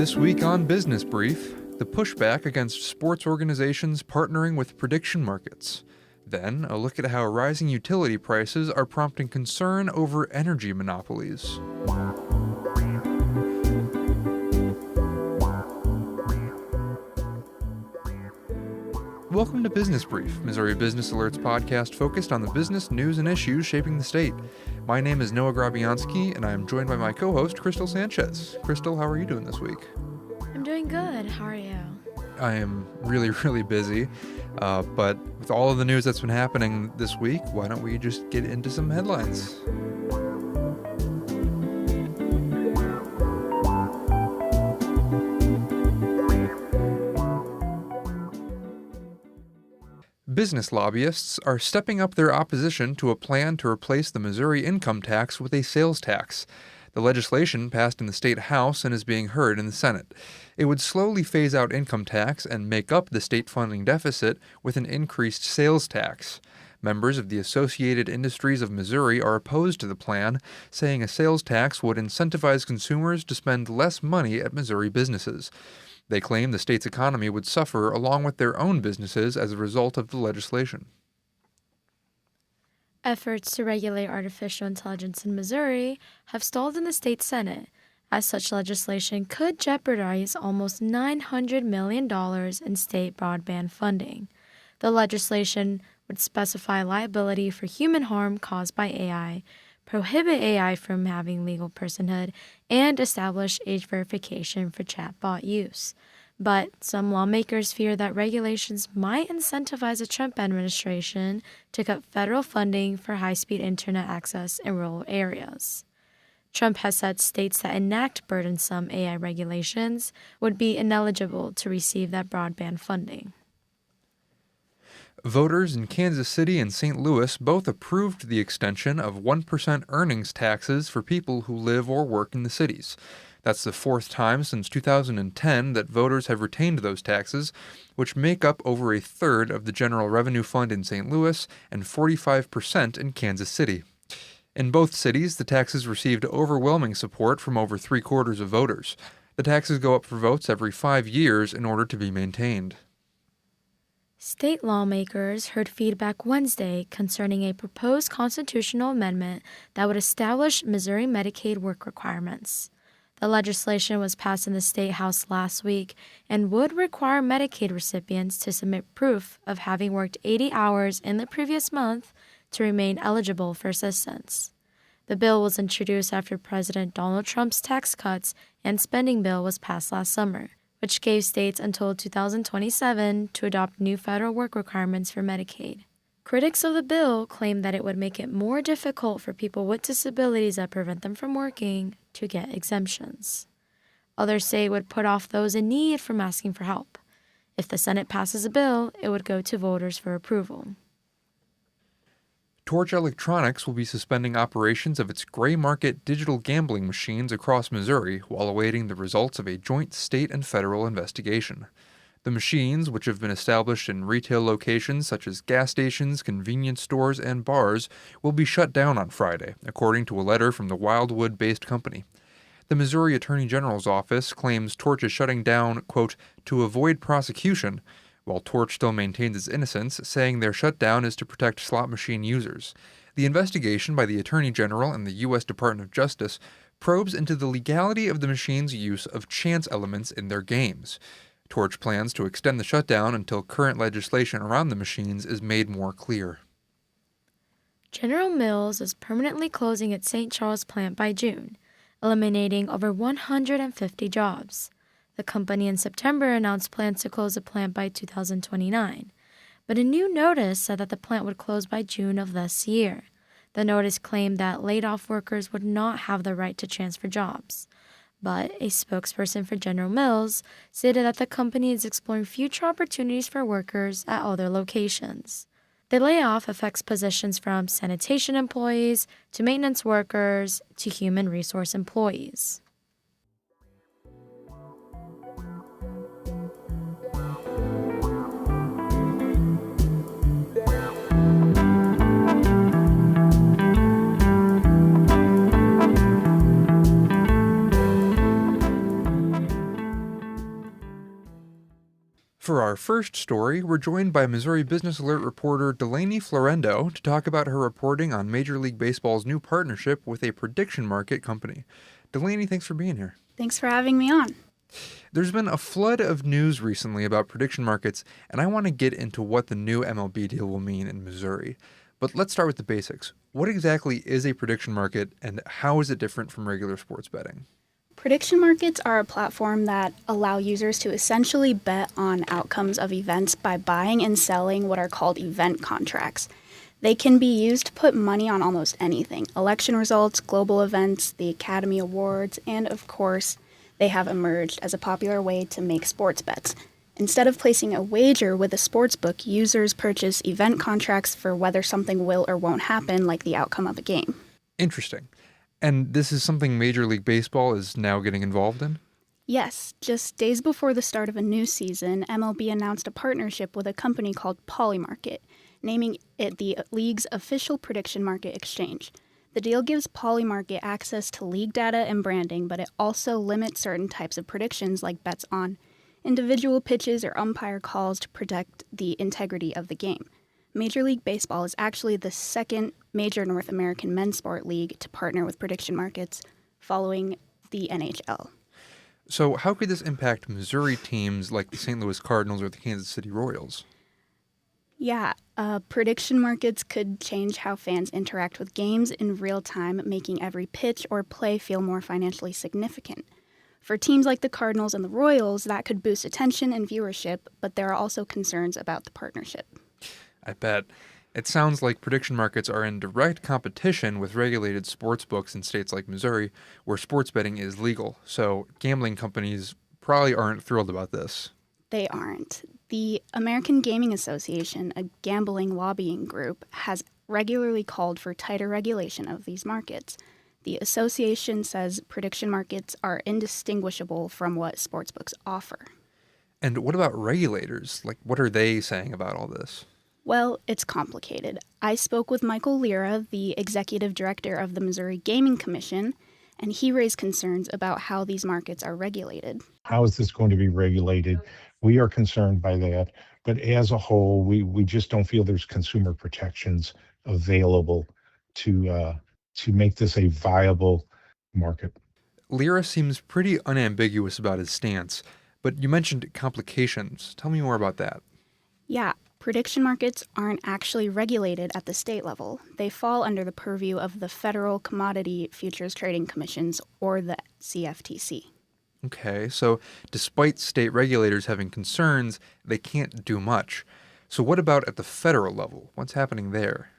This week on Business Brief, the pushback against sports organizations partnering with prediction markets. Then, a look at how rising utility prices are prompting concern over energy monopolies. Welcome to Business Brief, Missouri Business Alert's podcast focused on the business, news, and issues shaping the state. My name is Noah Grabianski, and I am joined by my co-host, Crystal Sanchez. Crystal, how are you doing this week? I'm doing good. How are you? I am really busy, but with all of the news that's been happening this week, why don't we just get into some headlines? Business lobbyists are stepping up their opposition to a plan to replace the Missouri income tax with a sales tax. The legislation passed in the state House and is being heard in the Senate. It would slowly phase out income tax and make up the state funding deficit with an increased sales tax. Members of the Associated Industries of Missouri are opposed to the plan, saying a sales tax would incentivize consumers to spend less money at Missouri businesses. They claim the state's economy would suffer along with their own businesses as a result of the legislation. Efforts to regulate artificial intelligence in Missouri have stalled in the state Senate, as such legislation could jeopardize almost $900 million in state broadband funding. The legislation would specify liability for human harm caused by AI, prohibit AI from having legal personhood, and establish age verification for chatbot use. But some lawmakers fear that regulations might incentivize the Trump administration to cut federal funding for high-speed internet access in rural areas. Trump has said states that enact burdensome AI regulations would be ineligible to receive that broadband funding. Voters in Kansas City and St. Louis both approved the extension of 1% earnings taxes for people who live or work in the cities. That's the fourth time since 2010 that voters have retained those taxes, which make up over a third of the general revenue fund in St. Louis and 45% in Kansas City. In both cities, the taxes received overwhelming support from over three-quarters of voters. The taxes go up for votes every 5 years in order to be maintained. State lawmakers heard feedback Wednesday concerning a proposed constitutional amendment that would establish Missouri Medicaid work requirements. The legislation was passed in the State House last week and would require Medicaid recipients to submit proof of having worked 80 hours in the previous month to remain eligible for assistance. The bill was introduced after President Donald Trump's tax cuts and spending bill was passed last summer, which gave states until 2027 to adopt new federal work requirements for Medicaid. Critics of the bill claim that it would make it more difficult for people with disabilities that prevent them from working to get exemptions. Others say it would put off those in need from asking for help. If the Senate passes a bill, it would go to voters for approval. Torch Electronics will be suspending operations of its gray market digital gambling machines across Missouri while awaiting the results of a joint state and federal investigation. The machines, which have been established in retail locations such as gas stations, convenience stores, and bars, will be shut down on Friday, according to a letter from the Wildwood-based company. The Missouri Attorney General's office claims Torch is shutting down, quote, to avoid prosecution, while Torch still maintains its innocence, saying their shutdown is to protect slot machine users. The investigation by the Attorney General and the U.S. Department of Justice probes into the legality of the machines' use of chance elements in their games. Torch plans to extend the shutdown until current legislation around the machines is made more clear. General Mills is permanently closing its St. Charles plant by June, eliminating over 150 jobs. The company in September announced plans to close the plant by 2029, but a new notice said that the plant would close by June of this year. The notice claimed that laid-off workers would not have the right to transfer jobs, but a spokesperson for General Mills stated that the company is exploring future opportunities for workers at other locations. The layoff affects positions from sanitation employees to maintenance workers to human resource employees. For our first story, we're joined by Missouri Business Alert reporter Delaney Florendo to talk about her reporting on Major League Baseball's new partnership with a prediction market company. Delaney, thanks for being here. Thanks for having me on. There's been a flood of news recently about prediction markets, and I want to get into what the new MLB deal will mean in Missouri. But let's start with the basics. What exactly is a prediction market, and how is it different from regular sports betting? Prediction markets are a platform that allow users to essentially bet on outcomes of events by buying and selling what are called event contracts. They can be used to put money on almost anything: election results, global events, the Academy Awards, and of course, they have emerged as a popular way to make sports bets. Instead of placing a wager with a sports book, users purchase event contracts for whether something will or won't happen, like the outcome of a game. Interesting. And this is something Major League Baseball is now getting involved in? Yes, just days before the start of a new season, MLB announced a partnership with a company called Polymarket, naming it the league's official prediction market exchange. The deal gives Polymarket access to league data and branding, but it also limits certain types of predictions like bets on individual pitches or umpire calls to protect the integrity of the game. Major League Baseball is actually the second major North American men's sport league to partner with prediction markets, following the NHL. So, how could this impact Missouri teams like the St. Louis Cardinals or the Kansas City Royals? Yeah, prediction markets could change how fans interact with games in real time, making every pitch or play feel more financially significant. For teams like the Cardinals and the Royals, that could boost attention and viewership, but there are also concerns about the partnership. I bet. It sounds like prediction markets are in direct competition with regulated sports books in states like Missouri, where sports betting is legal. So gambling companies probably aren't thrilled about this. They aren't. The American Gaming Association, a gambling lobbying group, has regularly called for tighter regulation of these markets. The association says prediction markets are indistinguishable from what sportsbooks offer. And what about regulators? Like, what are they saying about all this? Well, it's complicated. I spoke with Michael Lira, the executive director of the Missouri Gaming Commission, and he raised concerns about how these markets are regulated. How is this going to be regulated? We are concerned by that. But as a whole, we just don't feel there's consumer protections available to make this a viable market. Lira seems pretty unambiguous about his stance, but you mentioned complications. Tell me more about that. Yeah, prediction markets aren't actually regulated at the state level. They fall under the purview of the Federal Commodity Futures Trading Commissions, or the CFTC. Okay, so despite state regulators having concerns, they can't do much. So what about at the federal level? What's happening there?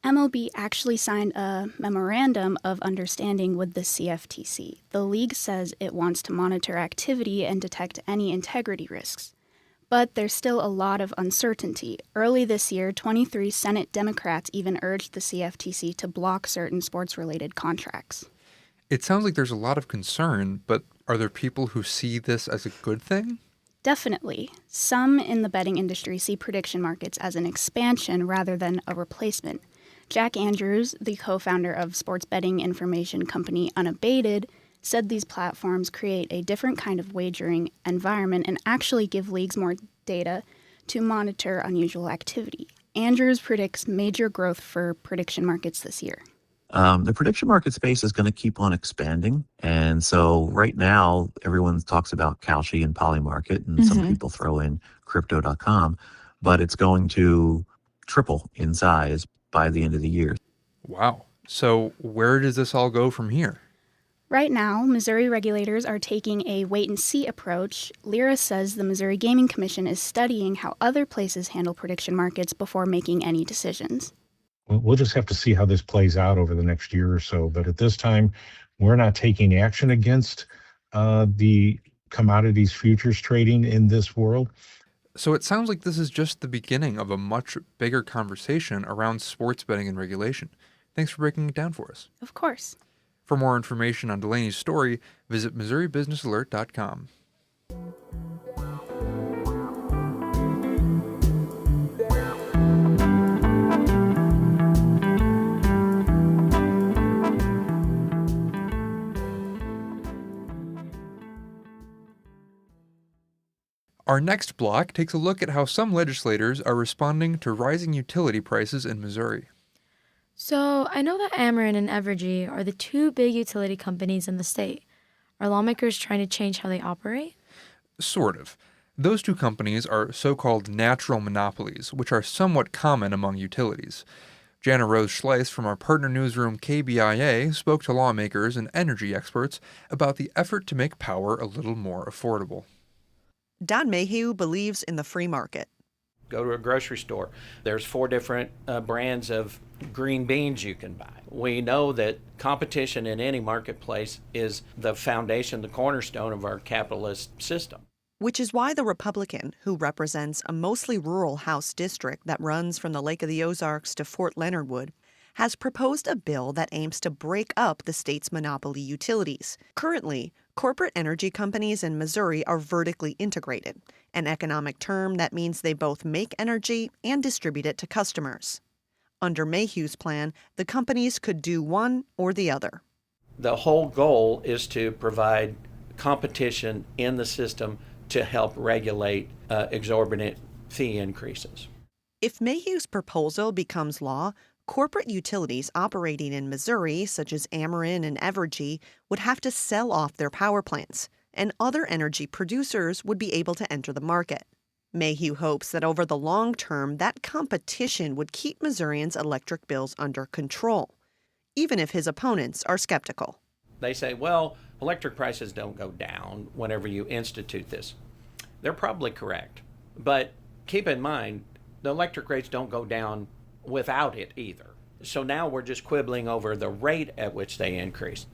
MLB actually signed a memorandum of understanding with the CFTC. The league says it wants to monitor activity and detect any integrity risks. But there's still a lot of uncertainty. Early this year, 23 Senate Democrats even urged the CFTC to block certain sports-related contracts. It sounds like there's a lot of concern, but are there people who see this as a good thing? Definitely. Some in the betting industry see prediction markets as an expansion rather than a replacement. Jack Andrews, the co-founder of sports betting information company Unabated, said these platforms create a different kind of wagering environment and actually give leagues more data to monitor unusual activity. Andrews predicts major growth for prediction markets this year. The prediction market space is going to keep on expanding. And so right now, everyone talks about Kalshi and Polymarket, and some people throw in crypto.com, but it's going to triple in size by the end of the year. Wow. So where does this all go from here? Right now, Missouri regulators are taking a wait-and-see approach. Lira says the Missouri Gaming Commission is studying how other places handle prediction markets before making any decisions. We'll just have to see how this plays out over the next year or so. But at this time, we're not taking action against the commodities futures trading in this world. So it sounds like this is just the beginning of a much bigger conversation around sports betting and regulation. Thanks for breaking it down for us. Of course. For more information on Delaney's story, visit MissouriBusinessAlert.com. Our next block takes a look at how some legislators are responding to rising utility prices in Missouri. So, I know that Ameren and Evergy are the two big utility companies in the state. Are lawmakers trying to change how they operate? Sort of. Those two companies are so-called natural monopolies, which are somewhat common among utilities. Jana Rose Schleiss from our partner newsroom KBIA spoke to lawmakers and energy experts about the effort to make power a little more affordable. Don Mayhew believes in the free market. Go to a grocery store. There's 4 different brands of green beans you can buy. We know that competition in any marketplace is the foundation, the cornerstone of our capitalist system. Which is why the Republican, who represents a mostly rural House district that runs from the Lake of the Ozarks to Fort Leonard Wood, has proposed a bill that aims to break up the state's monopoly utilities. Currently, corporate energy companies in Missouri are vertically integrated, an economic term that means they both make energy and distribute it to customers. Under Mayhew's plan, the companies could do one or the other. The whole goal is to provide competition in the system to help regulate exorbitant fee increases. If Mayhew's proposal becomes law, corporate utilities operating in Missouri, such as Ameren and Evergy, would have to sell off their power plants, and other energy producers would be able to enter the market. Mayhew hopes that over the long term, that competition would keep Missourians' electric bills under control, even if his opponents are skeptical. They say, well, electric prices don't go down whenever you institute this. They're probably correct. But keep in mind, the electric rates don't go down without it either. So now we're just quibbling over the rate at which they increase.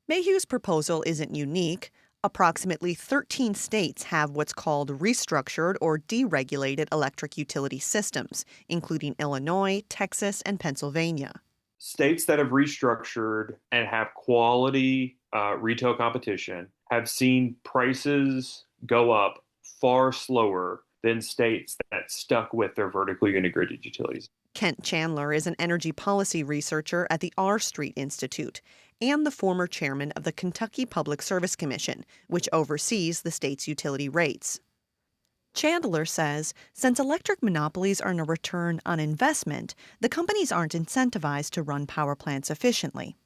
Mayhew's proposal isn't unique. Approximately 13 states have what's called restructured or deregulated electric utility systems, including Illinois, Texas, and Pennsylvania. States that have restructured and have quality retail competition have seen prices go up far slower than states that stuck with their vertically integrated utilities. Kent Chandler is an energy policy researcher at the R Street Institute and the former chairman of the Kentucky Public Service Commission, which oversees the state's utility rates. Chandler says since electric monopolies earn a return on investment, the companies aren't incentivized to run power plants efficiently.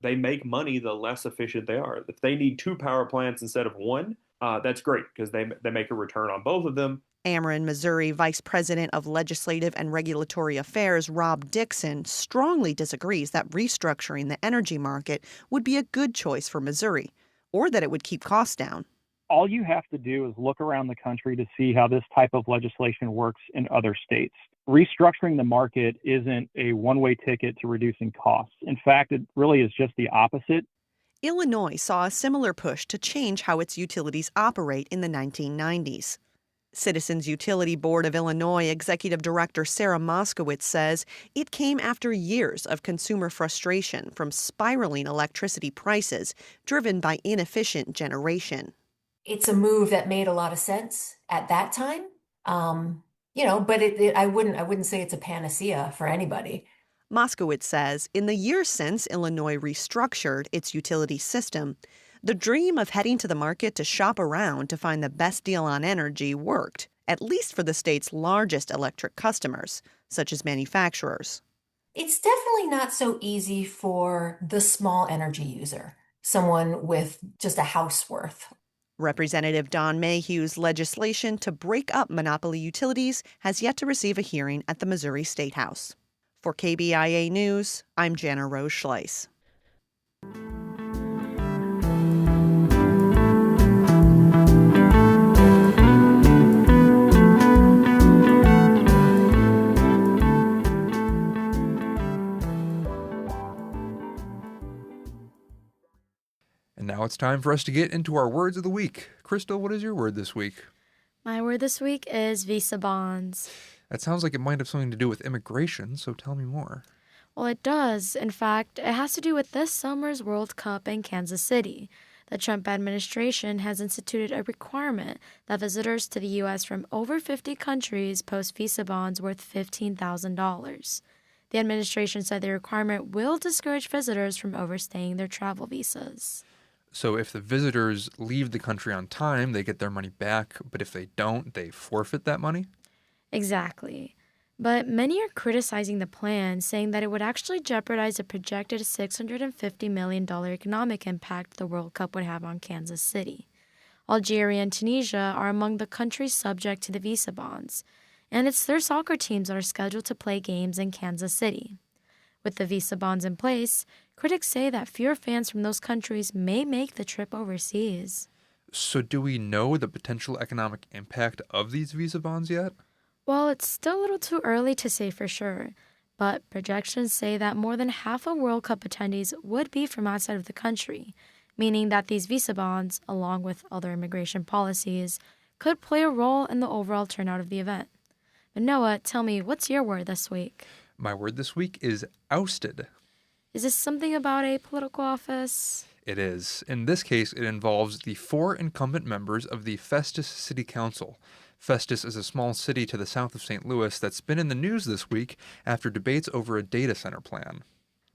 They make money the less efficient they are. If they need 2 power plants instead of 1, that's great because they make a return on both of them. Ameren, Missouri Vice President of Legislative and Regulatory Affairs Rob Dixon strongly disagrees that restructuring the energy market would be a good choice for Missouri, or that it would keep costs down. All you have to do is look around the country to see how this type of legislation works in other states. Restructuring the market isn't a one-way ticket to reducing costs. In fact, it really is just the opposite. Illinois saw a similar push to change how its utilities operate in the 1990s. Citizens Utility Board of Illinois Executive Director Sarah Moskowitz says it came after years of consumer frustration from spiraling electricity prices driven by inefficient generation. It's a move that made a lot of sense at that time, but I wouldn't say it's a panacea for anybody. Moskowitz says in the years since Illinois restructured its utility system, the dream of heading to the market to shop around to find the best deal on energy worked, at least for the state's largest electric customers, such as manufacturers. It's definitely not so easy for the small energy user, someone with just a house worth. Representative Don Mayhew's legislation to break up monopoly utilities has yet to receive a hearing at the Missouri State House. For KBIA News, I'm Jana Rose Schleiss. And now it's time for us to get into our words of the week. Crystal, what is your word this week? My word this week is visa bonds. That sounds like it might have something to do with immigration, so tell me more. Well, it does. In fact, it has to do with this summer's World Cup in Kansas City. The Trump administration has instituted a requirement that visitors to the U.S. from over 50 countries post visa bonds worth $15,000. The administration said the requirement will discourage visitors from overstaying their travel visas. So if the visitors leave the country on time, they get their money back, but if they don't, they forfeit that money? Exactly. But many are criticizing the plan, saying that it would actually jeopardize a projected $650 million economic impact the World Cup would have on Kansas City. Algeria and Tunisia are among the countries subject to the visa bans, and it's their soccer teams that are scheduled to play games in Kansas City. With the visa bans in place, critics say that fewer fans from those countries may make the trip overseas. So do we know the potential economic impact of these visa bonds yet? Well, it's still a little too early to say for sure, but projections say that more than half of World Cup attendees would be from outside of the country, meaning that these visa bonds, along with other immigration policies, could play a role in the overall turnout of the event. But Noah, tell me, what's your word this week? My word this week is ousted. Is this something about a political office? It is. In this case, it involves the 4 incumbent members of the Festus City Council. Festus is a small city to the south of St. Louis that's been in the news this week after debates over a data center plan.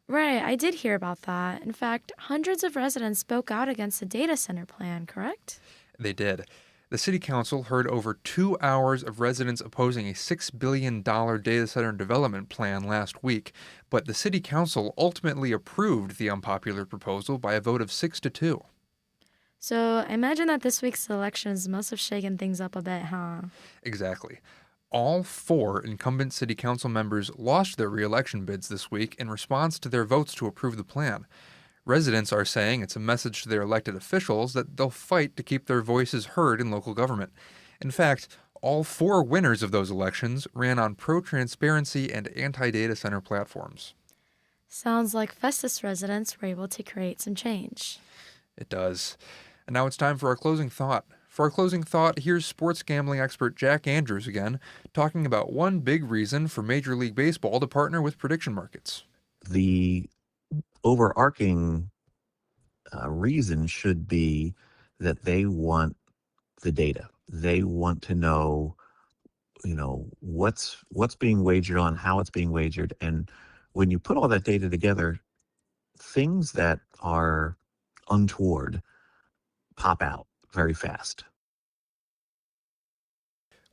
Right, I did hear about that. In fact, hundreds of residents spoke out against the data center plan, correct? They did. The city council heard over 2 hours of residents opposing a $6 billion data center development plan last week, but the city council ultimately approved the unpopular proposal by a vote of 6-2. So I imagine that this week's elections must have shaken things up a bit, huh? Exactly. All 4 incumbent city council members lost their re-election bids this week in response to their votes to approve the plan. Residents are saying it's a message to their elected officials that they'll fight to keep their voices heard in local government. In fact, all 4 winners of those elections ran on pro-transparency and anti-data center platforms. Sounds like Festus residents were able to create some change. It does. And now it's time for our closing thought. For our closing thought, here's sports gambling expert Jack Andrews again, talking about one big reason for Major League Baseball to partner with prediction markets. The overarching reason should be that they want the data. They want to know, what's being wagered on, how it's being wagered, and when you put all that data together, things that are untoward pop out very fast.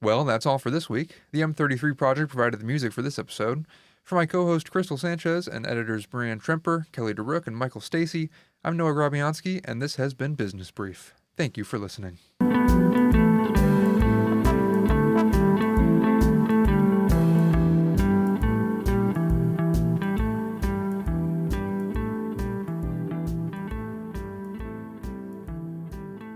Well, that's all for this week. The M33 Project provided the music for this episode. For my co-host Crystal Sanchez and editors Brian Tremper, Kelly DeRook, and Michael Stacy, I'm Noah Grabianski, and this has been Business Brief. Thank you for listening.